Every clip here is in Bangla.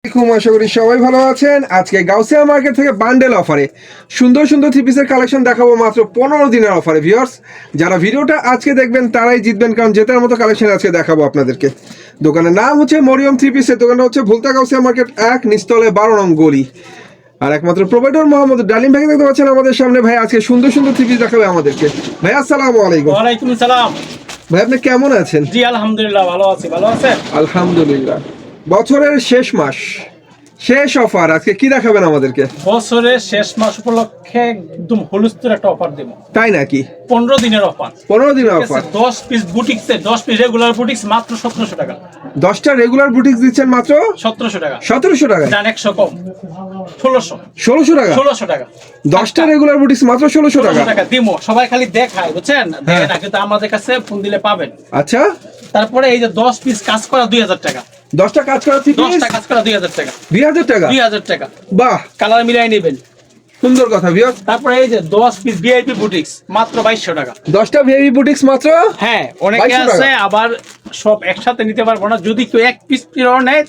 আশা করি সবাই ভালো আছেন। আজকে গাউসিয়া মার্কেট থেকে বান্ডেল অফারে সুন্দর সুন্দর থ্রি পিসের কালেকশন দেখাবো মাত্র 15 দিনের অফারে। ভিউয়ার্স, যারা ভিডিওটা আজকে দেখবেন তারাই জিতবেন, কারণ জেতার মতো কালেকশন আজকে দেখাবো আপনাদেরকে। দোকানের নাম হচ্ছে মরিয়ম থ্রি পিসের। দোকানটা হচ্ছে ভুলতা গাউসিয়া মার্কেট 1 নিচতলে 12 নং গলি। আর একমাত্র প্রোভাইডার মোহাম্মদ ডালিম ভাই দেখতে পাচ্ছেন আমাদের সামনে। ভাই আজকে সুন্দর সুন্দর থ্রি পিস দেখাবে আমাদেরকে। ভাই আসসালামু আলাইকুম। ওয়ালাইকুম আসসালাম। ভাই আপনি কেমন আছেন? জি আলহামদুলিল্লাহ ভালো আছি। ভালো আছেন? আলহামদুলিল্লাহ। বছরের শেষ মাস, শেষ অফার, আজকে কি দেখাবেন আমাদেরকে? বছরের শেষ মাস উপলক্ষে একদম হুলস্থুল একটা অফার দেব। তাই নাকি? 15 দিনের অফার। 15 দিনের অফার। 10 পিস বুটিক্সে 10 পিস রেগুলার বুটিক্স মাত্র 1700 টাকা। 10টা রেগুলার বুটিক্স দিচ্ছেন মাত্র 1700 টাকা। 1700 টাকা। জান 100 কম। 1600 টাকা। 1600 টাকা। 10টা রেগুলার বুটিক্স মাত্র 1600 টাকা। 1600 টাকা দিমো। সবাই খালি দেখায়, বুঝছেন? দেখে না, কিন্তু আমাদের কাছে ফোন দিলে পাবেন। আচ্ছা, তারপরে এই যে 10 পিস কাজ করা 2000 টাকা। 10টা কাজ করা থ্রি পিস 10টা কাজ করা 2000 টাকা। 2000 টাকা। 2000 টাকা। বাহ, কালার মিলাই নেবেন। সুন্দর কথা ভিউয়ার্স। তারপরে এই যে 10 পিস ভিআইপি বুটিক্স মাত্র 2200 টাকা। 10টা ভিআইপি বুটিক্স মাত্র। হ্যাঁ, অনেকে 2200 টাকা। আছে আবার সব একসাথে নিতে পারবো না, যদি কেউ এক পিস পিরও নেয়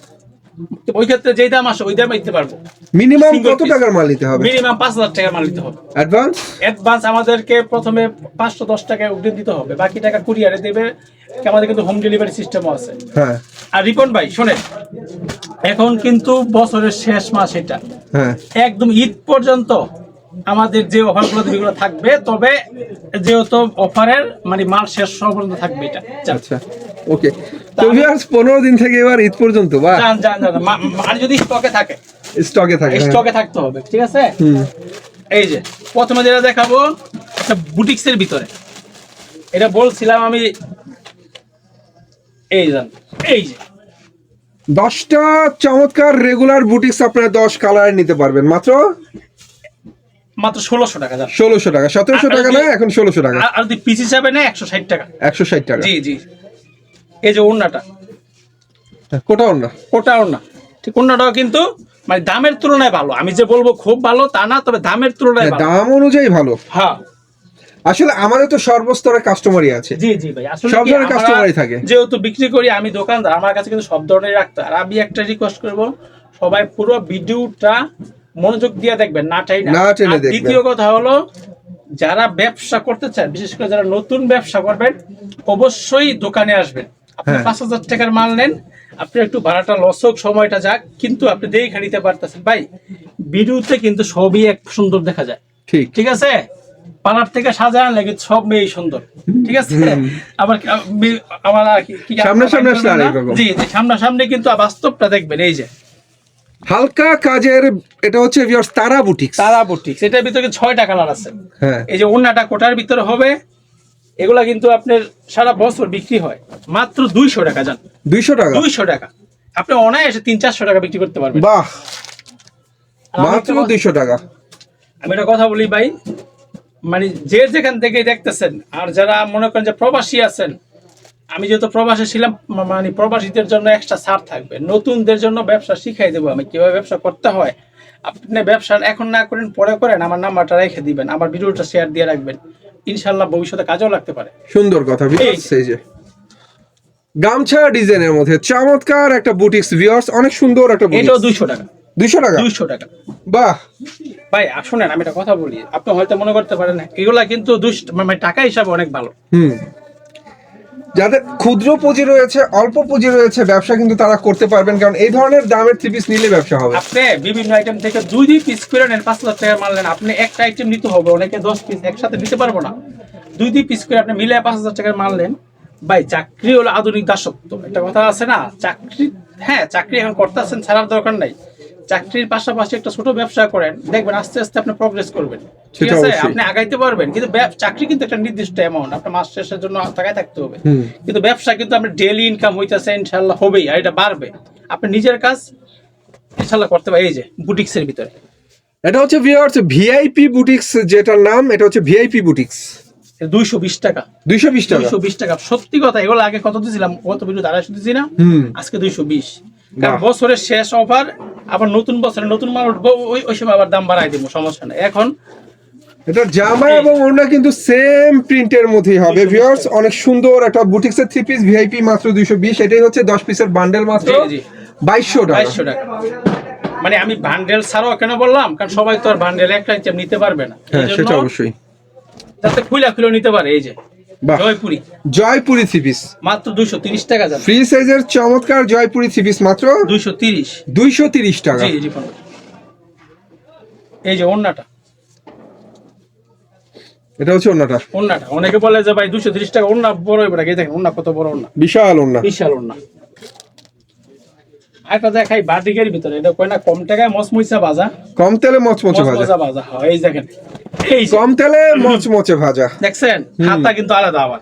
ওই ক্ষেত্রে যেই দাম আসে ওই দামে দিতে পারবো। মিনিমাম Single কত piece। টাকার মাল নিতে হবে? মিনিমাম 5000 টাকার মাল নিতে হবে। অ্যাডভান্স? অ্যাডভান্স আমাদেরকে প্রথমে 510 টাকা অগ্রিম দিতে হবে, বাকি টাকা কুরিয়ারে দেবে। আমাদের কিন্তু হোম ডেলিভারি সিস্টেমও আছে। হ্যাঁ আর রিপন ভাই শোনেন, এখন কিন্তু বছরের শেষ মাস, এটা হ্যাঁ। একদম ঈদ পর্যন্ত আমাদের যে অফারগুলো এগুলো থাকবে, তবে যেহেতু অফারের মানে মাল শেষ হওয়া পর্যন্ত থাকবে এটা। আচ্ছা, ওকে। তো ভিউয়ার্স, 15 দিন থেকে এবার ঈদ পর্যন্ত, বাহ। জান জান জান আর যদি স্টকে থাকে, স্টকে থাকে। স্টকে থাকতে হবে, ঠিক আছে? এই যে প্রথমে যেটা দেখাবো একটা বুটিক্সের ভিতরে, এটা বলছিলাম আমি। এই জান, এই যে 10টা চমৎকার রেগুলার বুটিক্স আপনারা 10 কালার নিতে পারবেন মাত্র 1600 টাকা। জান 1600 টাকা। 1700 টাকা না, এখন 1600 টাকা। আর যদি পিস হিসাবে নেয় 160 টাকা। 160 টাকা। জি জি। এই যে ওড়নাটা, কোটাও না। ওটা ওড়না, ঠিক ওড়নাটাও কিন্তু মানে দামের তুলনায় ভালো। আমি যে বলবো খুব ভালো তা না, তবে দামের তুলনায় ভালো। দাম অনুযায়ী ভালো। হ্যাঁ, আসলে আমাদের তো সর্বস্তরের কাস্টমারই আছে। জি জি ভাই, আসলে সব কি ধরনের আমরা কাস্টমারই থাকে। যেহেতু বিক্রি করি, আমি দোকানদার, আমার কাছে কিন্তু সব ধরনের রাখতে। আর আমি একটা রিকোয়েস্ট করব, সবাই পুরো ভিডিওটা মনোযোগ দিয়ে দেখবেন, না টেনে দেখবেন। দ্বিতীয় কথা হলো, যারা ব্যবসা করতে চান, বিশেষ করে যারা নতুন ব্যবসা করবেন, অবশ্যই দোকানে আসবেন। আপনি 5000 টাকার মাল নেন, আপনি একটু ভাড়াটা লস হোক, সময়টা যাক, কিন্তু আপনি দেখে নিতে পারতেছেন। ভাই ভিডিওতে কিন্তু সবই এক সুন্দর দেখা যায়, ঠিক ঠিক আছে? পার্লার থেকে সাজান লাগে সব মেয়ে সুন্দর, ঠিক আছে? আবার আমার কি সামনাসামনি আসলে আরেক রকম। জি জি, সামনাসামনি কিন্তু বাস্তবটা দেখবেন। এই যে হালকা কাজের, এটা হচ্ছে ভিউয়ার্স তারা বুটিক্স। তারা বুটিক্স, এটার ভিতরে 6টা কালার আছে। হ্যাঁ, এই যে ওড়নাটা কোটার ভিতরে হবে, এগুলা কিন্তু আপনার সারা বছর বিক্রি হয় মাত্র 200 টাকা। জান 200 টাকা। 200 টাকা আপনি অনায়াসে 300-400 টাকা বিক্রি করতে পারবেন। বাহ, আর আমি মাত্র 200 টাকা। আমি একটা কথা বলি ভাই, মানে যে যেখান থেকে দেখতেছেন, আর যারা মনে করেন যে প্রবাসী আছেন, আমি যেহেতু প্রবাসী ছিলাম, মানে প্রবাসীদের জন্য এক্সট্রা ছাড় থাকবে। নতুনদের জন্য ব্যবসা শিখাই দেবো আমি, কিভাবে ব্যবসা করতে হয়। আপনি ব্যবসা এখন না করেন, পরে করেন, আমার নাম্বারটা রেখে দিবেন, আমার ভিডিওটা শেয়ার দিয়ে রাখবেন, ইনশাল্লাহ ভবিষ্যতে কাজেও লাগতে পারে। সুন্দর কথা ভিউয়ার্স। এই যে গামছা ডিজাইনের মধ্যে চমৎকার একটা বুটিক্স ভিউয়ার্স, অনেক সুন্দর একটা বুটিক্স। এটাও 200 টাকা। 200 টাকা। 200 টাকা। বাহ ভাই শুনেন, আমি একটা কথা বলি, আপনি হয়তো মনে করতে পারেন এগুলা কিন্তু মানে টাকা হিসাবে অনেক ভালো। যাদের ক্ষুদ্র পুঁজি রয়েছে, অল্প পুঁজি রয়েছে, ব্যবসা কিন্তু তারা করতে পারবেন, কারণ এই ধরনের দামের থ্রি পিস নিলে ব্যবসা হবে। আপনি বিভিন্ন আইটেম থেকে 2 পিস করে নেন, 5000 টাকার মাল নেন, আপনি একটা আইটেম নিতে হবে, অনেকে 10 পিস একসাথে নিতে পারবো না। 2 পিস করে আপনি মিলে 5000 টাকার মাল নেন। ভাই চাকরি হলো আধুনিক দাসত্ব, একটা কথা আছে না? চাকরি, হ্যাঁ চাকরি এখন করতেছেন, ছাড়ার দরকার নাই। চাকরির পাশাপাশি একটা ছোট ব্যবসা করেন, দেখবেন আস্তে আস্তে আপনি প্রগ্রেস করবেন, ঠিক আছে? আপনি আগাইতে পারবেন। কিন্তু চাকরি কিন্তু একটা নির্দিষ্ট অ্যামাউন্ট, আপনার মাস শেষের জন্য টাকায় থাকতে হবে। কিন্তু ব্যবসা কিন্তু আপনার ডেইলি ইনকাম হইতেছে, ইনশাল্লাহ হবেই, আর এটা বাড়বে। আপনি নিজের কাজ ইনশাল্লাহ করতে পারেন। এই যে বুটিক্সের ভিতরে এটা হচ্ছে ভিউয়ার্স ভিআইপি বুটিক্স, যেটার নাম এটা হচ্ছে ভিআইপি বুটিক্স। 220 টাকা। 220 টাকা। 220 টাকা। সত্যি কথা, এগুলো আগে কত দিয়েছিলাম, কত ভিডিও 250 দিয়েছি না, আজকে 220। কারণ বছরের শেষ অফার, আবার নতুন বছরে নতুন মাল উঠবো, ওই সময় আবার দাম বাড়াই দিব, সমস্যা নেই। এখন এটা জামা এবং ওড়না কিন্তু সেম প্রিন্টের মধ্যেই হবে ভিউয়ার্স। অনেক সুন্দর একটা বুটিক্সের থ্রি পিস ভিআইপি মাত্র 220। এটাই হচ্ছে 10 পিসের বান্ডেল মাত্র 2200 টাকা। 2200 টাকা। মানে আমি বান্ডেল ছাড়াও কেন বললাম, কারণ সবাই তো আর বান্ডেল একটা আইটেম নিতে পারবে না, হ্যাঁ এইজন্য সেটা অবশ্যই। যাতে খুলে নিতে পারে। এই যে বাহ, জয়পুরি জয়পুরি থ্রি পিস মাত্র 230 টাকা যাবে। ফ্রি সাইজের চমৎকার জয়পুরি থ্রি পিস মাত্র 230। 230 টাকা। জি জি। এই যে ওন্নাটা, এটা হচ্ছে ওন্নাটা। অনেকে বলে যে ভাই 230 টাকা ওন্না বড় হবে নাকি, দেখেন ওন্না কত বড় ওন্না, বিশাল ওন্না। বিশাল ওন্না। একটা দেখাই বাটিকের ভিতরে, এটা কয় না কম টাকায় মচমচা ভাজা, কম তেলে মচমচে ভাজা। মচমচা ভাজা। হ্যাঁ এই দেখেন, এই যে কম তেলে মচমচে ভাজা দেখছেন, হাতা কিন্তু আলাদা আবার।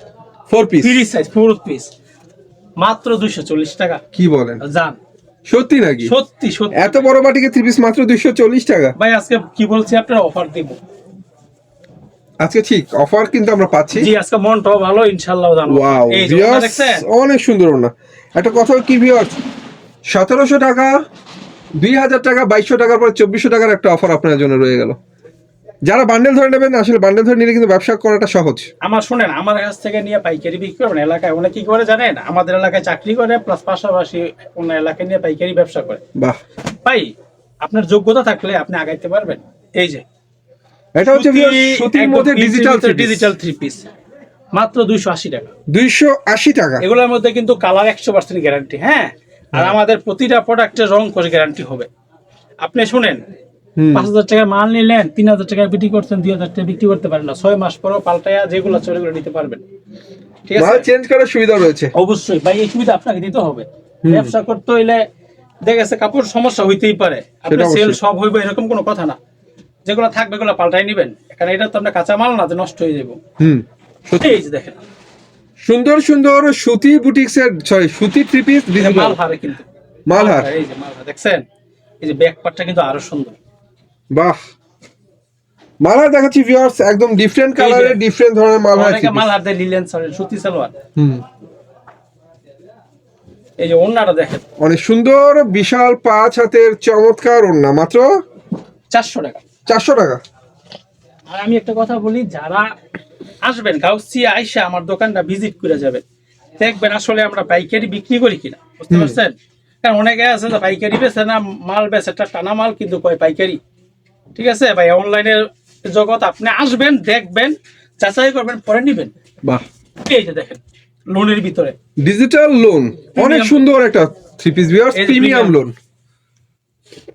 4 পিস ফ্রি সাইজ 4 পিস মাত্র 240 টাকা। কি বলেন, জান সত্যি নাকি? সত্যি সত্যি। এত বড় বাটিকে থ্রি পিস মাত্র 240 টাকা। ভাই আজকে কি বলছি, আপনার অফার দিব আজকে ঠিক অফার কিন্তু আমরা পাচ্ছি। জি, আজকে মনটাও ভালো, ইনশাআল্লাহ জানো। ওয়াও এই যে ভিউয়ার্স, দেখছেন, অনেক সুন্দর ওন্না। একটা কথা কি ভিউয়ার্স, 1700 টাকা, 2000 টাকা, 2200 টাকার পরে 2400 টাকার একটা অফার আপনার জন্য রয়ে গেল। যারা বান্ডেল ধরে নেবেন, আসলে বান্ডেল ধরে নিলে কিন্তু ব্যবসা করাটা সহজ। আমার শুনেন, আমার কাছ থেকে নিয়ে পাইকারি বিক্রি করবেন এলাকায়, অনেক কি করে জানেন, আমাদের এলাকায় চাকরি করে প্লাস পাশাপাশি অন্য এলাকায় নিয়ে পাইকারি ব্যবসা করে। বাহ, ভাই আপনার যোগ্যতা থাকলে আপনি আগাইতে পারবেন। এই যে এটা হচ্ছে সুতির মধ্যে ডিজিটাল থ্রি পিস মাত্র 280 টাকা। 280 টাকা। এগুলোর মধ্যে কিন্তু কালার 100% গ্যারান্টি। হ্যাঁ, আর আমাদের প্রতিটা প্রোডাক্টের রং করে গ্যারান্টি হবে। আপনি শুনেন, 5000 টাকার মাল নিলেন, 3000 টাকায় বিক্রি করছেন, 2000 টাকা বিক্রি করতে পারেন না, 6 মাস পরও পাল্টায়া যেগুলো চলে গেলে নিতে পারবেন। ঠিক আছে, মাল চেঞ্জ করার সুবিধা রয়েছে। অবশ্যই ভাই, এই সুবিধা আপনাকে দিতে হবে। ব্যবসা করতে হইলে দেখা গেছে কাপড় সমস্যা হইতেই পারে, আপনার সেল সব হইবে এরকম কোনো কথা না। যেগুলো থাকবে এগুলো পাল্টাই নিবেন, কারণ এটা তো আপনার কাঁচা মাল না যে নষ্ট হয়ে যাবে। সত্যি। এই যে দেখেন সুন্দর সুন্দর সুতি বুটিক্সের, সরি সুতি থ্রি পিস মাল হারে, কিন্তু মালহার। এই যে মালহার দেখছেন, এই যে ব্যাক পার্টটা কিন্তু আরো সুন্দর। বাহ, মালহার দেখাচ্ছি ভিউয়ার্স, একদম ডিফারেন্ট কালারের ডিফারেন্ট ধরনের মালহার। অনেকে মালহার দেয় লিলেন সুতি সালোয়ার। এই যে ওন্নাটা দেখেন, অনেক সুন্দর বিশাল 5 হাতের চমৎকার ওন্না মাত্র 400 টাকা। 400 টাকা। আর আমি একটা কথা বলি, যারা আসবেন গাউসিয়া আইসা আমার দোকানটা ভিজিট করে যাবেন, দেখবেন আসলে আমরা পাইকারি বিক্রি করি কিনা, বুঝতে পারছেন? কারণ অনেকে আছে যে পাইকারি বেচে না, মাল বেচে একটা টানা মাল কিন্তু কয় পাইকারি। ঠিক আছে ভাই, অনলাইনের জগৎ, আপনি আসবেন, দেখবেন, যাচাই করবেন, পরে নিবেন। বাহ, এই যে দেখেন লোনের ভিতরে ডিজিটাল লোন, অনেক সুন্দর একটা three piece viewers, premium loan.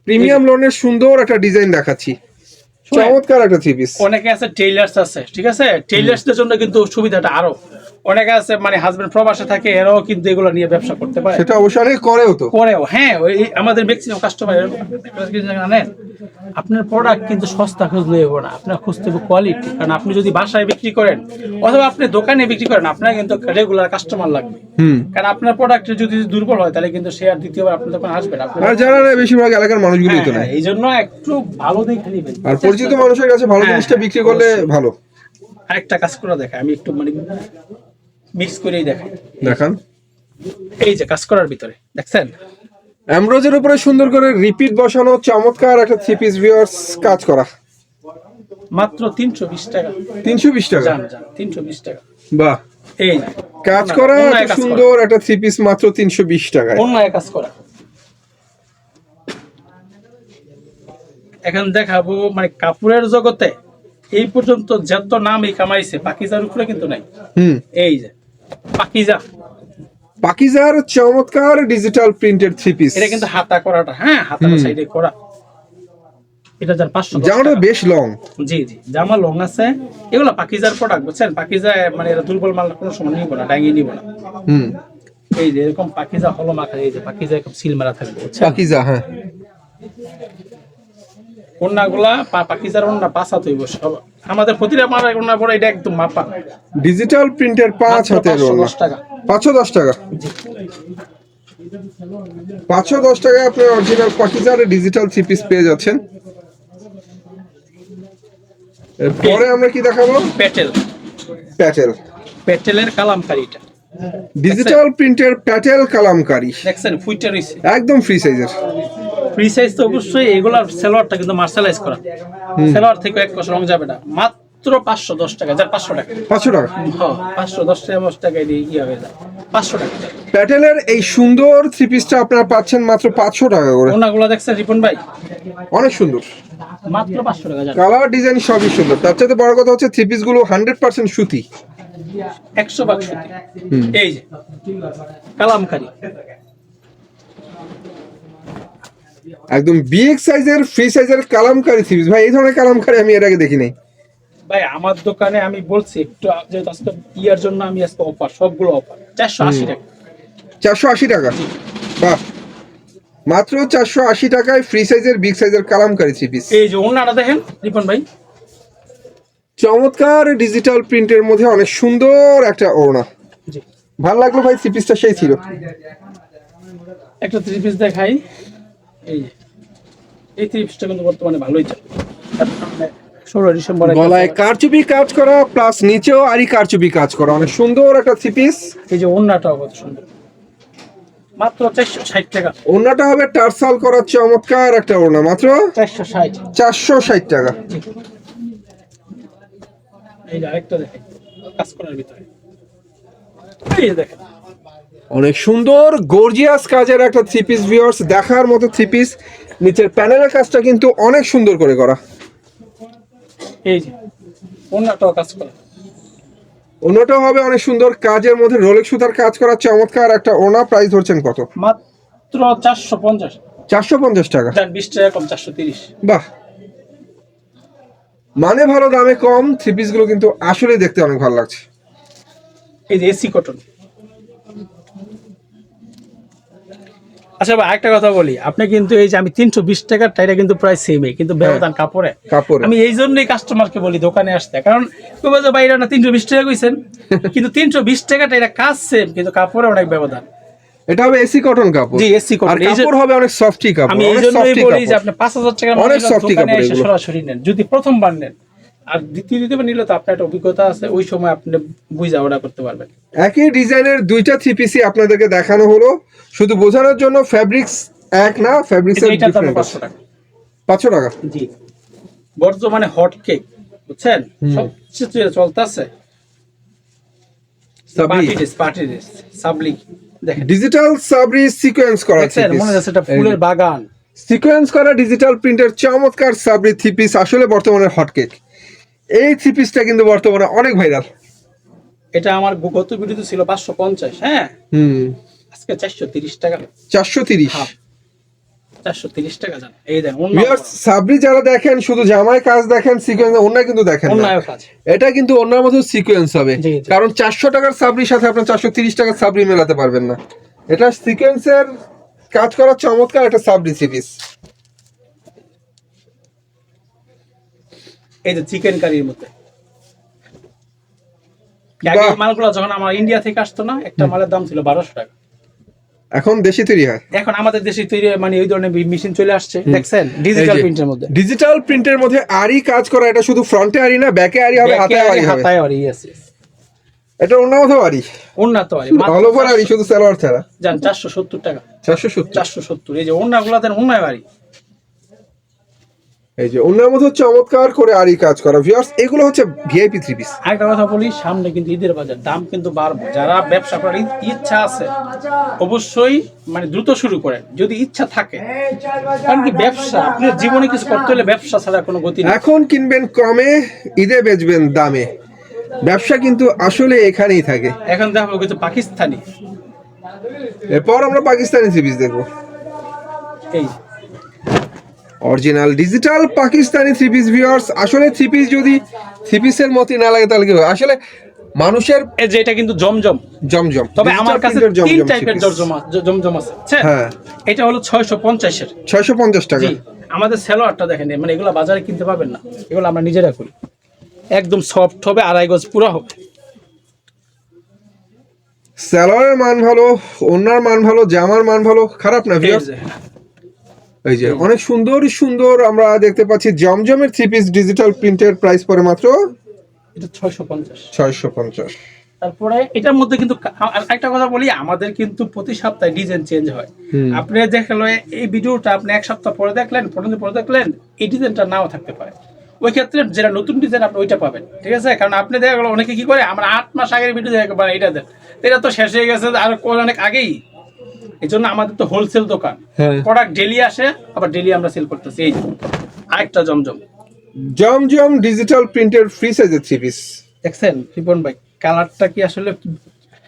Premium লোনের সুন্দর একটা ডিজাইন দেখাচ্ছি, চমৎকার একটা থ্রি পিস। অনেকে আছে টেইলার্স আছে, ঠিক আছে, টেইলার্সদের জন্য কিন্তু সুবিধাটা আরো। অনেকে আছে মানে হাজবেন্ড প্রবাসে থাকে, এরাও কিন্তু এগুলো নিয়ে ব্যবসা করতে পারে। সেটা অবশ্যই অনেকে করেও তো। করেও, হ্যাঁ। ওই আমাদের ম্যাক্সিমাম কাস্টমার জানেন, আপনার প্রোডাক্ট কিন্তু সস্তা খুঁজলে হবে না, আপনার খুঁজতে হবে কোয়ালিটি। কারণ আপনি যদি বাসায় বিক্রি করেন অথবা আপনি দোকানে বিক্রি করেন, আপনার কিন্তু রেগুলার কাস্টমার লাগবে। কারণ আপনার প্রোডাক্ট যদি দুর্বল হয়, তাহলে কিন্তু সে আর দ্বিতীয়বার আপনার দোকানে আসবে না। আর যারা না, বেশিরভাগ এলাকার মানুষগুলোই তো না, এই জন্য একটু ভালো দেখে নেবেন। আর পরিচিত মানুষের কাছে ভালো জিনিসটা বিক্রি করলে ভালো। আরেকটা কাজ করে দেখায়, আমি একটু মানে মিক্স করেই দেখাই, দেখান। এই যে কাজ করার ভিতরে দেখছেন, এমব্রোজের উপরে সুন্দর করে রিপিট বসানো চমৎকার একটা থ্রি পিস ভিউয়ার্স, কাজ করা মাত্র 320 টাকা। 320 টাকা। 320 টাকা। বাহ, এই কাজ করা একটা সুন্দর একটা থ্রি পিস মাত্র 320 টাকায়। অন্যায় কাজ করা। এখন দেখাবো মানে কাপড়ের জগতে এই পর্যন্ত যত নাম এই কামাইছে, পাকিজার উপরে কিন্তু নাই। এই যে পাকিজা, পাকিজার চমৎকার ডিজিটাল প্রিন্টেড থ্রি পিস। এটা কিন্তু হাতা করাটা, হ্যাঁ হাতার সাইডে করা। এটা যার 500 জামাটা বেশ লং। জি জি, জামা লং আছে। এগুলো পাকিজার প্রোডাক্ট, বুঝছেন? পাকিজা মানে এরা দুর্বল মাল কোনো সময় নিব না, ডাঙিয়ে নিব না। এই যে এরকম পাকিজা হলো মাখা, এই যে পাকিজা এরকম সিল মারা থাকবে, বুঝছেন? পাকিজা, হ্যাঁ। ওন্নাগুলা পাকিজার ওন্না পাঁচা তৈব সব, আমাদের প্রতিটা মাল ওন্না বড়, এটা একদম মাপা। ডিজিটাল প্রিন্টের 5 হাতের ওন্না, 510 টাকা। 510 টাকা। 510 টাকায় আপনি অরিজিনাল পাকিজার ডিজিটাল থ্রি পিস পেয়ে যাচ্ছেন। এরপরে আমরা কি দেখাবো? প্যাটেল। প্যাটেলের কালামকারীটা, ডিজিটাল প্রিন্টের প্যাটেল কালামকারী দেখছেন ফুইটা রইছে, একদম ফ্রি সাইজের। ফ্রি সাইজ তো অবশ্যই। এগুলার সেলোয়ারটা কিন্তু মার্শালাইজ করা, সেলোয়ার থেকে এক কষ রং যাবে না। মাত্র মাত্র 510 টাকা, যার 500 টাকা। 500 টাকা। হ্যাঁ, 510 টাকা দিয়ে ইয়ে হয়ে যায়, 500 টাকা। প্যাটেলের এই সুন্দর থ্রি পিসটা আপনারা পাচ্ছেন মাত্র 500 টাকা করে। ওনাগুলো দেখছেন রিপন ভাই, অনেক সুন্দর, মাত্র 500 টাকা, জান। কালার ডিজাইন সবই সুন্দর। তার চাইতে বড় কথা হচ্ছে থ্রি পিস গুলো 100% সুতি, 100 ভাগ সুতি। এই যে কালামকারী, একদম বিগ সাইজের ফ্রি সাইজের কালামকারী থ্রি পিস। ভাই এই ধরনের কালামকারী আমি এর আগে দেখি নাই। ভাই আমার দোকানে আমি বলছি একটু, যেহেতু আজকে ইয়ার জন্য আমি আজকে অফার, সবগুলো অফার 480 টাকা। 480 টাকা, বাহ, মাত্র 480 টাকায় ফ্রি সাইজের বিগ সাইজের কালামকারী থ্রি পিস। এই যে ওনাটা দেখেন রিপন ভাই, চমৎকার ডিজিটাল প্রিন্টের মধ্যে অনেক সুন্দর একটা ওড়না। জি ভালো লাগলো ভাই, থ্রি পিসটা সেই ছিল। একটা থ্রি পিস দেখাই। এই যে এই থ্রি পিসটা কিন্তু বর্তমানে ভালোই চলে। 16 ডিসেম্বরে গলায় কারচুপি কাজ করা প্লাস নিচেও আরি কারচুপি কাজ করা, অনেক সুন্দর একটা থ্রি পিস। এই যে ওড়নাটাও কত সুন্দর, মাত্র 460 টাকা। ওড়নাটা হবে টার্সাল করা চমৎকার একটা ওড়না, মাত্র 460। 460 টাকা। এই যে আরেকটা দেখেন কাজ করার ভিতরে, এই যে দেখেন অনেক সুন্দর গর্জিয়াস কাজের একটা থ্রি পিস ভিউয়ার্স, দেখার মতো থ্রি পিস। নিচের প্যানেলের কাজটা কিন্তু অনেক সুন্দর করে করা। এই যে ওড়নাটাও কাজ করা, ওড়নাটাও হবে অনেক সুন্দর কাজের মধ্যে রোলেক্স সুতার কাজ করা চমৎকার একটা ওড়না। প্রাইস ধরছেন কত? মাত্র 450। 450 টাকা। জান 20 টাকা কম, 430। বাহ, মানে ভালো দামে কম, থ্রি পিস গুলো কিন্তু আসলে দেখতে অনেক ভালো লাগছে। এই যে এসি কটন। আচ্ছা ভাই একটা কথা বলি, আপনি কিন্তু এই যে আমি 320 টাকার টাইটা কিন্তু প্রায় সেমই, কিন্তু ব্যবধান কাপড়ে। আমি এই জন্যই কাস্টমারকে বলি দোকানে আসতে, কারণ কইবা যে ভাই এটা না 320 টাকা কইছেন, কিন্তু 320 টাকাটা এটা কাজ সেম, কিন্তু কাপড়ে অনেক ব্যবধান। এটা হবে এসি কটন কাপড়। জি এসি কটন, আর কাপড় হবে অনেক সফটি কাপড়। আমি এই জন্যই বলি যে আপনি 5000 টাকার অনেক মাল সফটি দোকানে কাপড় এসে এগুলো। সরাসরি নেন, যদি প্রথমবার নেন। আর দ্বিতীয়বার নিলে তো আপনার একটা অভিজ্ঞতা আছে, ওই সময় আপনি বুঝা অর্ডার করতে পারবেন। একই ডিজাইনের দুইটা থ্রি পিসই আপনাদেরকে দেখানো হলো শুধু বোঝানোর জন্য। ফ্যাব্রিক্স এক না, ফ্যাব্রিক্সের এইটার দাম ডিফারেন্ট। 500 টাকা। 500 টাকা। জি বর্তমানে হট কেক বুঝছেন, সবচেয়ে চলতেছে পার্টি ড্রেস সাবলি। দেখেন ডিজিটাল সাবরি সিকোয়েন্স করা থ্রি দেখছেন, পিস, মনে হচ্ছে এটা ফুলের বাগান। সিকোয়েন্স করা ডিজিটাল প্রিন্টের চমৎকার সাবরি থ্রি পিস, আসলে বর্তমানে হটকেক। এই থ্রি পিসটা কিন্তু বর্তমানে অনেক ভাইরাল। এটা আমার গত ভিডিওতে ছিল 550, হ্যাঁ আজকে 430 টাকা। 430। 430 টাকা জান। এই দেখেন ভিউয়ার্স, সাবরি যারা দেখেন শুধু জামায় কাজ দেখেন, সিকোয়েন্স অন্য কিন্তু দেখেন না। অন্যায় কাজ, এটা কিন্তু অন্যের মতো সিকোয়েন্স হবে, জি, জি। কারণ 400 টাকার সাবরির সাথে আপনার 430 টাকার সাবরি মেলাতে পারবেন না। এটা সিকোয়েন্সের কাজ করা চমৎকার একটা সাবরি থ্রি পিস। এই যে চিকেন কারির মধ্যে বাহ। এই মালগুলো যখন আমার ইন্ডিয়া থেকে আসতো না, একটা মালের দাম ছিল 1200 টাকা। এখন দেশি তৈরি হয়। এখন আমাদের দেশে তৈরি মানে ওই ধরনের মেশিন চলে আসছে, দেখছেন ডিজিটাল প্রিন্টের মধ্যে। ডিজিটাল প্রিন্টের মধ্যে আরি কাজ করা, এটা শুধু ফ্রন্টে আরি না, ব্যাকে আরি হবে, হাতে আরি হবে। হাতায় আরি, yes yes। এটা অন্য মতো আরি, উন্নত আরি, অল ওভার আরি, শুধু সালোয়ার ছাড়া। জান 470 টাকা। 470। 470। এই যে ওন্নাগুলো দেন উন্নয় আরি। এই যে অন্যের মতো চমৎকার করে আরি কাজ করা। ভিউয়ার্স, এগুলো হচ্ছে ভিআইপি থ্রি পিস। আরেকটা কথা বলি, সামনে কিন্তু ঈদের বাজার, দাম কিন্তু বাড়বে। যারা ব্যবসা করার ইচ্ছা আছে অবশ্যই মানে দ্রুত শুরু করেন যদি ইচ্ছা থাকে, কারণ কি ব্যবসা আপনার জীবনে কিছু করতে হলে ব্যবসা ছাড়া কোনো গতি নেই। এখন কিনবেন কমে, ঈদে বেচবেন দামে, ব্যবসা কিন্তু আসলে এখানেই থাকে। এখন দেখো কিছু পাকিস্তানি, এরপর আমরা পাকিস্তানি থ্রি পিস দেখবো। এই original digital Pakistani three piece. Viewers, আসলে থ্রি পিস যদি থ্রি পিসের মতই না লাগে তাহলে কি হবে? আসলে মানুষের এই যে এটা কিন্তু জমজম, জমজম। তবে আমার কাছে Digital তিন জমজম টাইপের three piece। জমজম আছে, বুঝছেন? হ্যাঁ। এটা হলো 650 এর। 650 টাকা। জি আমাদের সেলোয়ারটা দেখেন, মানে এগুলো বাজারে কিনতে পাবেন না, এগুলো আমরা নিজেরা করি। একদম সফট হবে, 2.5 গজ পুরো হবে। সালোয়ারের মান ভালো, ওড়নার মান ভালো, জামার মান ভালো, খারাপ না এই ভিউয়ার্স। যে, এই যে অনেক সুন্দর সুন্দর আমরা দেখতে পাচ্ছি জমজমের থ্রি পিস ডিজিটাল প্রিন্টের প্রাইস পড়ে মাত্র এটা 650। 650। তারপরে এটার মধ্যে কিন্তু একটা কথা বলি, আমাদের কিন্তু প্রতি সপ্তাহে ডিজাইন চেঞ্জ হয়। আপনি দেখলো এই ভিডিওটা আপনি এক সপ্তাহ পরে দেখলেন, 15 দিন পরে দেখলেন, এই ডিজাইনটা নাও থাকতে পারে। ওই ক্ষেত্রে যেটা নতুন ডিজাইন আপনি ওইটা পাবেন, ঠিক আছে? কারণ আপনি দেখা গেলো অনেকে কি করে, আমরা 8 মাস আগের ভিডিও দেখে এটা দেন, এটা তো শেষ হয়ে গেছে আর অনেক আগেই। এই জন্য আমাদের তো হোলসেল দোকান, প্রোডাক্ট ডেলি আসে, আবার ডেলি আমরা সেল করতেছি। এই আরেকটা জমজম, জমজম ডিজিটাল প্রিন্টের ফ্রি সাইজের 3 পিস দেখছেন রিপন ভাই? কালারটা কি আসলে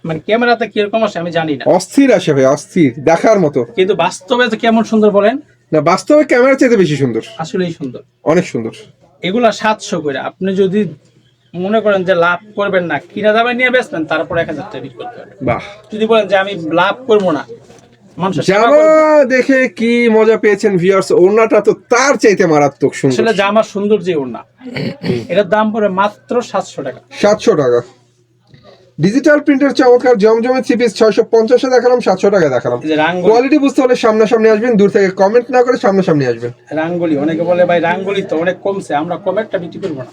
মানে ক্যামেরাতে কিরকম আসে আমি জানি না, অস্থির আসে ভাই, অস্থির দেখার মতো, কিন্তু বাস্তবে তো কেমন সুন্দর বলেন। না বাস্তবে ক্যামেরা চাইতে বেশি সুন্দর, আসলেই সুন্দর, অনেক সুন্দর। এগুলা 700 করে। আপনি যদি মনে করেন যে লাভ করবেন না, কিনা দামে নিয়ে বেচবেন, তারপর 1000 টাকা বিক্রি করতে পারবেন। বাহ, যদি বলেন যে আমি লাভ করবো না, মানুষের সেবা জামা করবো। দেখে কি মজা পেয়েছেন ভিউয়ার্স, ওড়নাটা তো তার চাইতে মারাত্মক সুন্দর। আসলে জামা সুন্দর যে ওড়না, এটার দাম পড়ে মাত্র 700 টাকা। 700 টাকা। ডিজিটাল প্রিন্টের চমৎকার জমজমের 3 পিস 650 এ দেখালাম, 700 টাকা দেখালাম। এই যে রাঙ্গুলি, কোয়ালিটি বুঝতে হলে সামনাসামনি আসবেন, দূর থেকে কমেন্ট না করে সামনাসামনি আসবেন। রাঙ্গুলি অনেকে বলে ভাই রাঙ্গুলি তো অনেক কমছে, আমরা কমেরটা বিক্রি করবো না,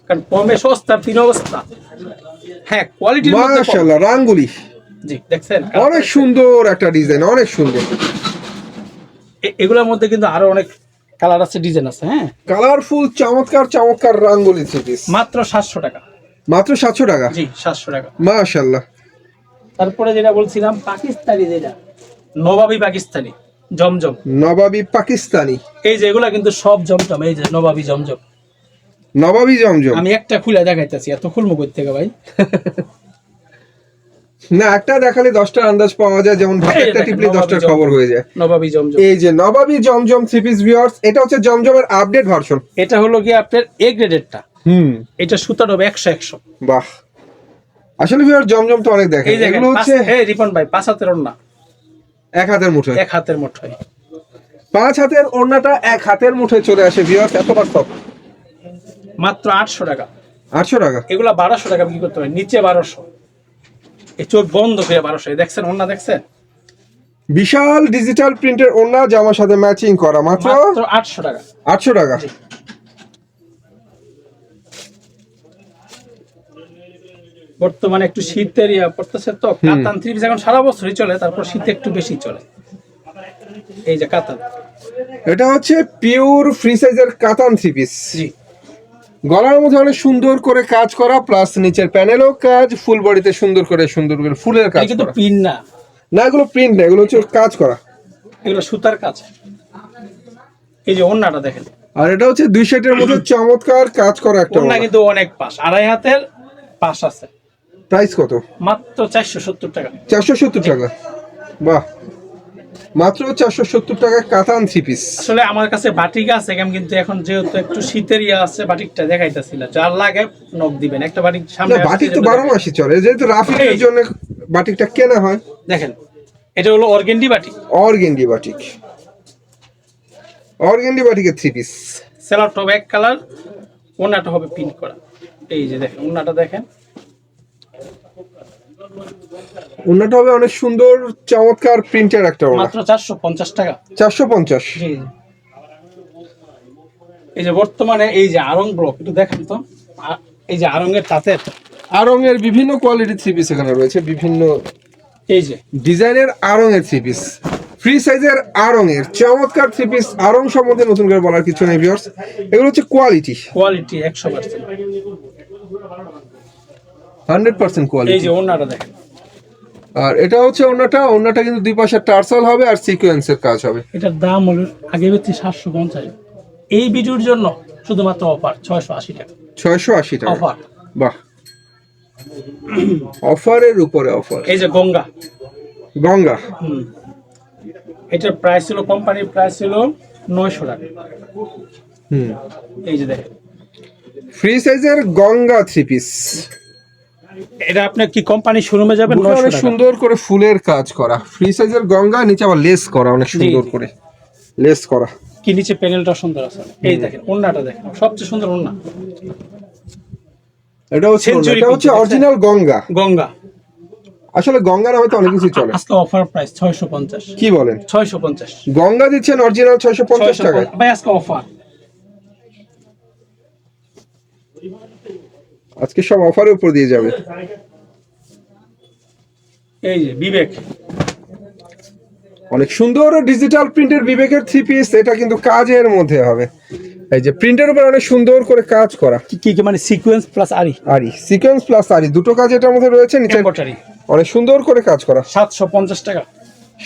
কারণ কমে সস্তার 3 অবস্থা। হ্যাঁ, কোয়ালিটির মধ্যে কম। মাশাআল্লাহ, রাঙ্গুলি জি দেখছেন, অনেক সুন্দর একটা ডিজাইন, অনেক সুন্দর। এগুলোর মধ্যে কিন্তু আরো অনেক কালার আছে, ডিজাইন আছে। হ্যাঁ, কালারফুল চমৎকার চমৎকার রাঙ্গুলি 3 পিস মাত্র 700 টাকা। মাত্র 700 টাকা। জি 700 টাকা। মাশাআল্লাহ। তারপরে যেটা বলছিলাম পাকিস্তানি, যেটা নবাবী পাকিস্তানি জমজম, নবাবী পাকিস্তানি, এই যে এগুলা কিন্তু সব জমজম। এই যে নবাবী জমজম, নবাবী জমজম। আমি একটা খুলে দেখাইতেছি, এত খুলবো কই থেকে ভাই? না, একটা দেখালে 10টা আন্দাজ পাওয়া যায়, যেমন একটা টিপলে 10টার খবর হয়ে যায়। নবাবী জমজম, এই যে নবাবী জমজম 3 পিস ভিউয়ার্স, এটা হচ্ছে জমজমের আপডেট ভার্সন। এটা হলো কি আপনার এ গ্রেডেরটা। এটা সুতার হবে 100। বাহ, আসলে ভিউয়ার জমজম তো অনেক দেখেন। এই যে এগুলো হচ্ছে এই রিপন ভাই 5 হাতের ওড়না, এক হাতের মুঠোয়, 1 হাতের মুঠোয়। 5 হাতের ওড়নাটা এক হাতের মুঠোয় চলে আসে ভিউয়ার্স, এত বাস্তব। মাত্র 800 টাকা। 800 টাকা। এগুলা 1200 টাকা বিক্রি করতে হয়, নিচে 1200। এই চোখ বন্ধ করে 1200। দেখছেন ওড়না, দেখছেন? বিশাল ডিজিটাল প্রিন্টের ওড়না, জামার সাথে ম্যাচিং করা, মাত্র 800 টাকা। 800 টাকা। বর্তমানে একটু শীতের ইয়া পড়তেছে তো, কাতান 3 পিস এখন সারা বছরই চলে, তারপর শীতে একটু বেশি চলে। এই যে কাতান, এটা হচ্ছে পিওর ফ্রি সাইজের কাতান 3 পিস। জি গলার মধ্যে অনেক সুন্দর করে কাজ করা, প্লাস নিচের প্যানেলও কাজ, ফুল বডিতে সুন্দর করে ফুলের কাজ এটা কিন্তু করা। পিন না, না এগুলো প্রিন্ট না, এগুলো হচ্ছে কাজ করা। এগুলো সুতার কাজ। এই যে ওড়নাটা দেখেন, আর এটা হচ্ছে 2 সেটের মধ্যে চমৎকার কাজ করা একটা ওড়না ওড়না। কিন্তু অনেক পাশ, 2.5 হাতের পাশ আছে। প্রাইস কত? মাত্র 470 টাকা। 470 টাকা। বাহ, মাত্র 470 টাকা কাতান 3 পিস। আসলে আমার কাছে বাটিক আছে, কিন্তু এখন যেহেতু একটু শীতের ইয়া আছে, বাটিকটা দেখাইতেছিল। যার লাগে নক দিবেন, একটা বাটিক সামনে না, বাটিক তো 12 মাসই চলে, যেহেতু রাফিকের এই। জন্য বাটিকটা কেনা হয়। দেখেন, এটা হলো organdie batik, organdie batik, organdie বাটিকের 3 পিস। সেলারটা হবে এক কালার, ওড়নাটা হবে প্রিন্ট করা। এই যে দেখেন ওড়নাটা দেখেন, ওড়নাটা হবে অনেক সুন্দর চমৎকার প্রিন্টের একটা ওড়না, মাত্র 450 টাকা। 450। জি। এই যে বর্তমানে এই যে আরং ব্লক, একটু দেখেন তো, এই যে আরঙের তাঁতের, আরঙের বিভিন্ন কোয়ালিটির 3 পিস এখানে রয়েছে, বিভিন্ন এই যে ডিজাইনের আরঙের 3 পিস, ফ্রি সাইজের আরঙের চমৎকার 3 পিস। আরং সম্বন্ধে নতুন করে বলার কিছু নেই ভিউয়ার্স, এগুলো হচ্ছে কোয়ালিটি, কোয়ালিটি 100%। 100% এই কোয়ালিটি। যে ওড়নাটা দেখেন, আর এটা হচ্ছে ওড়নাটা কিন্তু দুই পাশে টার্সাল হবে আর সিকোয়েন্সের কাজ হবে। এটার দাম হলো আগে বেশি 750। এই ভিডিওর জন্য শুধুমাত্র অফার 680 টাকা। 680 টাকা। অফার। বাহ, অফারের উপরে অফার। এই যে গঙ্গা, গঙ্গা, এটার প্রাইস ছিল, কোম্পানির প্রাইস ছিল 900 টাকা। এই যে দেখেন, ফ্রি সাইজের গঙ্গা 3 পিস। এটা আপনি কি কোম্পানি শোরুমে যাবেন, অনেক 900 টাকা। সুন্দর করে ফুলের কাজ করা, ফ্রি সাইজের গঙ্গা, নিচে আবার লেস করা, অনেক সুন্দর জি। করে লেস করা। কি নিচে প্যানেলটা সুন্দর আছে। এই দেখেন ওড়নাটা দেখেন, সবচেয়ে সুন্দর ওড়না। এটা হচ্ছে Century এটা হচ্ছে piece, অরিজিনাল গঙ্গা। গঙ্গা আসলে গঙ্গা নামে তো অনেক কিছু চলে। আজকে অফার প্রাইস 650। কি বলেন? 650 গঙ্গা দিচ্ছেন অরিজিনাল 650 টাকা। ভাই আজকে অফার। আজকে সব অফারের উপর দিয়ে যাবে। এই যে বিবেক, অনেক সুন্দর ডিজিটাল প্রিন্টের বিবেকের 3 পিস। এটা কিন্তু কাজের মধ্যে হবে, এই যে প্রিন্টের উপর অনেক সুন্দর করে কাজ করা, কি কি মানে সিকোয়েন্স প্লাস আরি আরি সিকোয়েন্স প্লাস আরি দুটো কাজ এটার মধ্যে রয়েছে, নিচে এমব্রয়ডারি অনেক সুন্দর করে কাজ করা। 750 টাকা।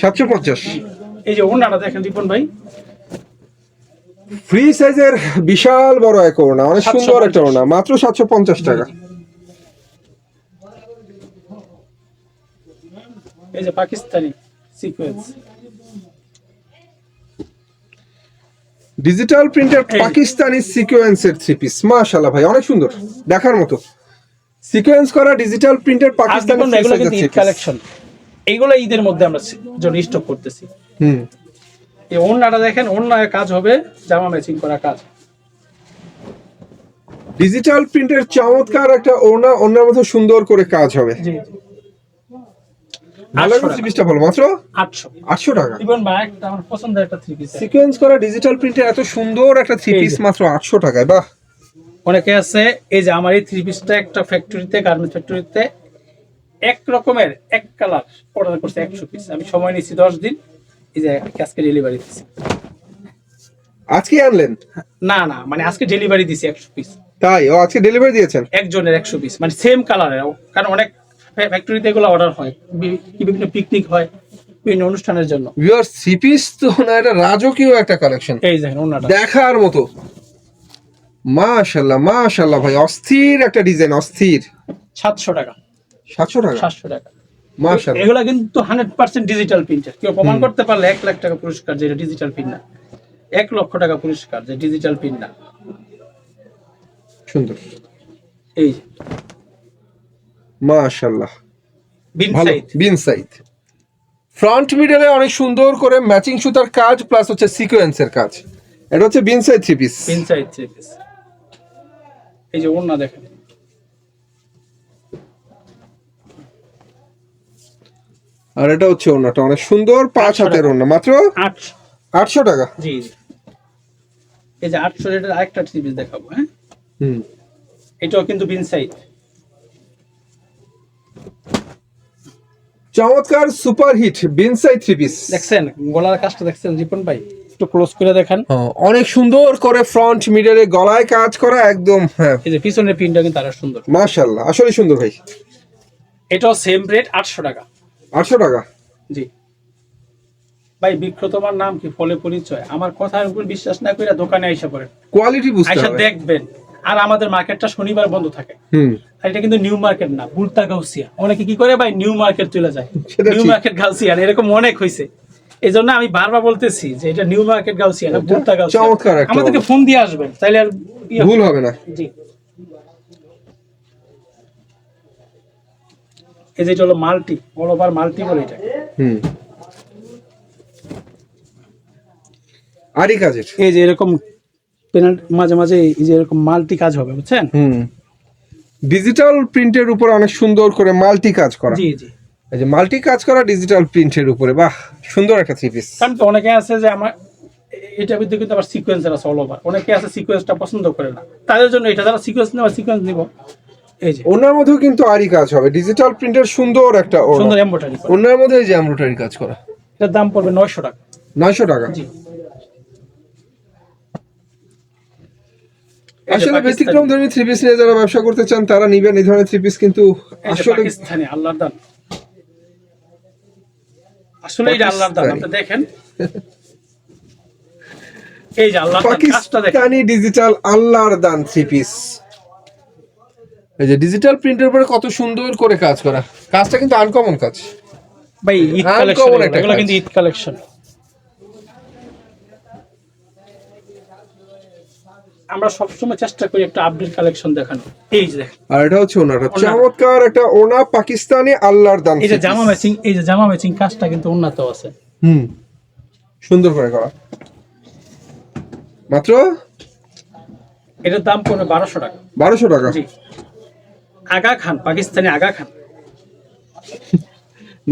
750। এই যে ওড়নাটা দেখেন রিপন ভাই, ফ্রি সাইজের বিশাল বড় এক ওড়না, অনেক সুন্দর একটা 750 ওড়না, মাত্র 750 টাকা। এই যে পাকিস্তানি সিকোয়েন্স, ডিজিটাল প্রিন্টের এই। পাকিস্তানি সিকোয়েন্সের থ্রি পিস, মাশাআল্লাহ ভাই অনেক সুন্দর, দেখার মতো সিকোয়েন্স করা ডিজিটাল প্রিন্টের আর পাকিস্তানি দেখুন এগুলো কিন্তু ঈদ থ্রি পিস। কালেকশন, এইগুলো ঈদের মধ্যে আমরা জন্য স্টক করতেছি। হুম, এই ওড়নাটা দেখেন, ওড়নায় কাজ হবে জামা ম্যাচিং করা কাজ। ডিজিটাল প্রিন্টের চমৎকার একটা ওড়না, ওড়নার মধ্যে সুন্দর করে কাজ হবে। জি ভালো 800 থ্রি পিসটা বলো, মাত্র 800। 800 টাকা। ইবন ভাই একটা আমার পছন্দের একটা থ্রি পিস, সিকোয়েন্স করা ডিজিটাল প্রিন্টের এত সুন্দর একটা থ্রি এই পিস যে। মাত্র 800 টাকায়, বাহ। অনেকে আছে এই যে আমার এই থ্রি পিসটা একটা ফ্যাক্টরিতে, গার্মেন্টস ফ্যাক্টরিতে এক রকমের এক কালার অর্ডার করছে 100 পিস, আমি সময় নিয়েছি 10 দিন, এই যে আজকে ডেলিভারি দিচ্ছি। আজকে আনলেন? না না মানে আজকে ডেলিভারি দিছি 100 পিস, তাই, ও আজকে ডেলিভারি দিয়েছেন? একজনের 100 পিস, মানে সেম কালারের, কারণ অনেক ফ্যাক্টরিতে এগুলো অর্ডার হয়, বিভিন্ন পিকনিক হয়, বিভিন্ন অনুষ্ঠানের জন্য। ভিউয়ার্স থ্রি পিস তো না, এটা রাজকীয় একটা কালেকশন, এই দেখেন ওনাটা দেখার মতো, মাশাআল্লাহ মাশাআল্লাহ ভাই, অস্থির একটা ডিজাইন, অস্থির। 700 টাকা। 700 টাকা, 700 টাকা। মাশাআল্লাহ। এগুলা কিন্তু 100% ডিজিটাল প্রিন্টার, কেউ প্রমাণ করতে পারলে 1 লাখ টাকা পুরস্কার যে এটা ডিজিটাল প্রিন্ট না, 1 লক্ষ টাকা পুরস্কার যে ডিজিটাল প্রিন্ট না। সুন্দর, এই যে মাশাআল্লাহ, বিন ভালো। সাইড, বিন সাইড ফ্রন্ট মিডলে অনেক সুন্দর করে ম্যাচিং সুতার কাজ প্লাস হচ্ছে সিকোয়েন্সের কাজ, এটা হচ্ছে বিন সাইড থ্রি পিস। বিন সাইড থ্রি পিস। এই যে ওড়না দেখেন, আর এটা হচ্ছে ওড়নাটা অনেক সুন্দর, 5 হাতের ওড়না, মাত্র 800। 800 টাকা। জি জি, এই যে 800 রেটের আরেকটা থ্রি পিস দেখাবো। হ্যাঁ, হুম, এটাও কিন্তু বিন সাইড, চমৎকার সুপার হিট বিন সাইড থ্রি পিস। দেখছেন গলার কাজটা দেখছেন রিপন ভাই, একটু ক্লোজ করে দেখেন। অনেক সুন্দর করে ফ্রন্ট মিডলে গলায় কাজ করা একদম, হ্যাঁ এই যে পিছনের প্রিন্টটা কিন্তু আরো সুন্দর। মাশাআল্লাহ, আসলে সুন্দর ভাই। এটাও সেম রেট 800 টাকা। 800 টাকা। জি ভাই, বিক্র তোমার নাম কি ফলে পরিচয়, আমার কথার উপর বিশ্বাস না করে দোকানে আইসা পড়েন, কোয়ালিটি বুঝতে আইসা হবে। দেখবেন। আর আমাদের মার্কেটটা শনিবার বন্ধ থাকে, হুম, আর এটা কিন্তু নিউ মার্কেট না, বুলতা গাউসিয়া। অনেকে কি করে ভাই নিউ মার্কেট চলে যায়, সেটা নিউ ঠিক। মার্কেট গাউসিয়া এরকম অনেক হয়েছে। এই জন্য আমি বারবার বলতেছি যে এটা নিউ মার্কেট গাউসিয়া না, বুলতা গাউসিয়া। চমৎকার একটা আমাদেরকে ফোন দিয়ে আসবেন তাইলে আর ভুল হবে না। জি, এই যে এটা হলো মাল্টি, অল ওভার মাল্টি বলে এটা। হুম, আরি কাজের। এই যে এরকম পেনাল মাঝে মাঝে এই যে এরকম মাল্টি কাজ হবে, বুঝছেন? হুম, ডিজিটাল প্রিন্টের উপর অনেক সুন্দর করে মাল্টি কাজ করা। জি জি, এই যে মাল্টি কাজ করা ডিজিটাল প্রিন্টের উপরে, বাহ সুন্দর একটা থ্রি পিস। কারণ তো অনেকে আছে যে আমার এটার ভিতরে কিন্তু আবার সিকোয়েন্সের আছে অল ওভার, অনেকে আছে সিকোয়েন্সটা পছন্দ করে না, তাদের জন্য এটা, যারা সিকোয়েন্স নেওয়া সিকোয়েন্স নিব। এই যে ওনার মধ্যেও কিন্তু আরি কাজ হবে, ডিজিটাল প্রিন্টের সুন্দর একটা ওড়না। সুন্দর এমব্রয়ডারি, ওনার মধ্যে এই যে এমব্রয়ডারি কাজ করা, এটার দাম পড়বে 900 টাকা। 900 টাকা। জি, আসলে ব্যতিক্রম ধর্মী থ্রি পিস নিয়ে যারা ব্যবসা করতে চান তারা নিবেন এই ধরনের থ্রি পিস, কিন্তু আসলে পাকিস্তানি আল্লাহর দান, আসলে এটা আল্লাহর দান। আপনি দেখেন এই যে আল্লাহর দান কাজটা দেখেন, পাকিস্তানি ডিজিটাল আল্লাহর দান থ্রি পিস। এই যে ডিজিটাল প্রিন্টের উপরে কত সুন্দর করে কাজ করা, কাজটা কিন্তু আনকমন কাজ ভাই ঈদ Uncommon কালেকশন, একটা এগুলো কাজ। কিন্তু ঈদ কালেকশন। আমরা সবসময় চেষ্টা করি একটা আপডেট কালেকশন দেখানো। এই যে দেখেন, আর এটা হচ্ছে ওনাটা ওড়না। চমৎকার একটা ওনা পাকিস্তানি আল্লাহর দান এই যে three জামা piece। ম্যাচিং, এই যে জামা ম্যাচিং কাজটা কিন্তু উন্নত আছে। হুম, সুন্দর করে করা, মাত্র এটার দাম পড়বে 1200 টাকা। 1200 টাকা। জি, আগা খান, পাকিস্তানি আগা খান।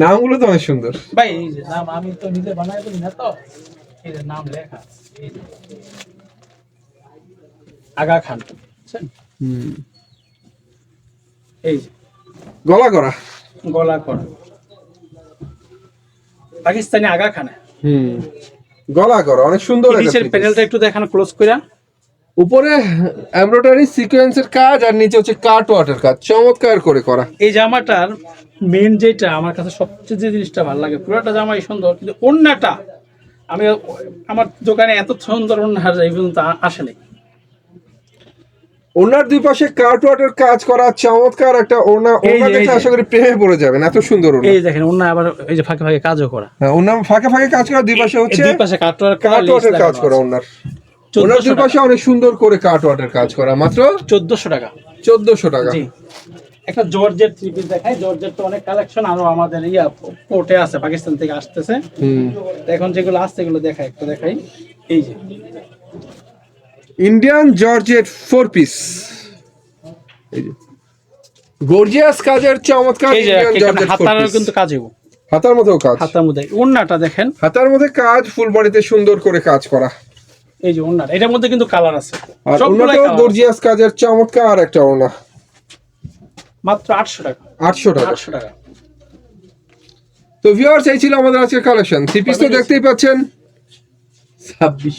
নামগুলো তো অনেক সুন্দর। ভাই এই যে নাম আমি তো নিজে বানাই বলি না, তো এই যে নাম লেখা আছে, এই যে আগা খান, বুঝছেন? হুম, এই যে গলা করা। গলা করা পাকিস্তানি আগা খান। হুম, গলা করা অনেক সুন্দর একটা নিচের three piece। প্যানেলটা একটু দেখানো ক্লোজ করে। উপরে এমব্রয়ডারি সিকোয়েন্সের কাজ আর নিচে হচ্ছে কাট ওয়াটার কাজ, চমৎকার করে করা। এই জামাটার মেন যেটা আমার কাছে সবচেয়ে যে জিনিসটা ভালো লাগে, পুরোটা জামাই সুন্দর, কিন্তু ওড়নাটা আমি আমার দোকানে এত সুন্দর ওড়না এই পর্যন্ত আসেনি। ওনার দুই পাশে কাট ওয়াটার কাজ করা, চমৎকার একটা ওনা। এই যে, ওনা দেখে এই যে। আশা করি প্রেমে পড়ে যাবেন, এত সুন্দর ওনা। এই দেখেন ওড়না আবার এই যে ফাঁকে ফাঁকে কাজও করা, হ্যাঁ, ওনার ফাঁকে ফাঁকে কাজ করা, দুই পাশে হচ্ছে দুই পাশে কাট কাট ওয়াটার কাজ করা ওনার। ওনার দুই পাশে অনেক সুন্দর করে কাট ওয়াটার কাজ করা, মাত্র 1400 টাকা। 1400 টাকা। জি, একটা জর্জেট থ্রি পিস দেখাই। জর্জেট তো অনেক কালেকশন আরো আমাদের পোর্টে আছে, পাকিস্তান থেকে আসতেছে। এখন যেগুলো আসছে এগুলো দেখাই, একটু দেখাই। এই যে ইন্ডিয়ান জর্জেট 4 পিস, এই যে গর্জিয়াস কাজের চমৎকার এই যে ইন্ডিয়ান জর্জেট 4 হাতারও পিস। কিন্তু কাজ হইব, হাতার মধ্যেও কাজ, হাতার মধ্যে ওড়নাটা দেখেন। হাতার মধ্যে কাজ, ফুল বডিতে সুন্দর করে কাজ করা। এই যে ওড়নাটা, এটার মধ্যে কিন্তু কালার আছে, আর সবগুলাই ওনাটাও colour আছে। গর্জিয়াস কাজের চমৎকার একটা ওনা, মাত্র 800 টাকা। 800 টাকা। 800 টাকা। তো ভিউয়ার্স, এই ছিল আমাদের আজকের কালেকশন। থ্রি পিস তো দেখতেই পাচ্ছেন, 26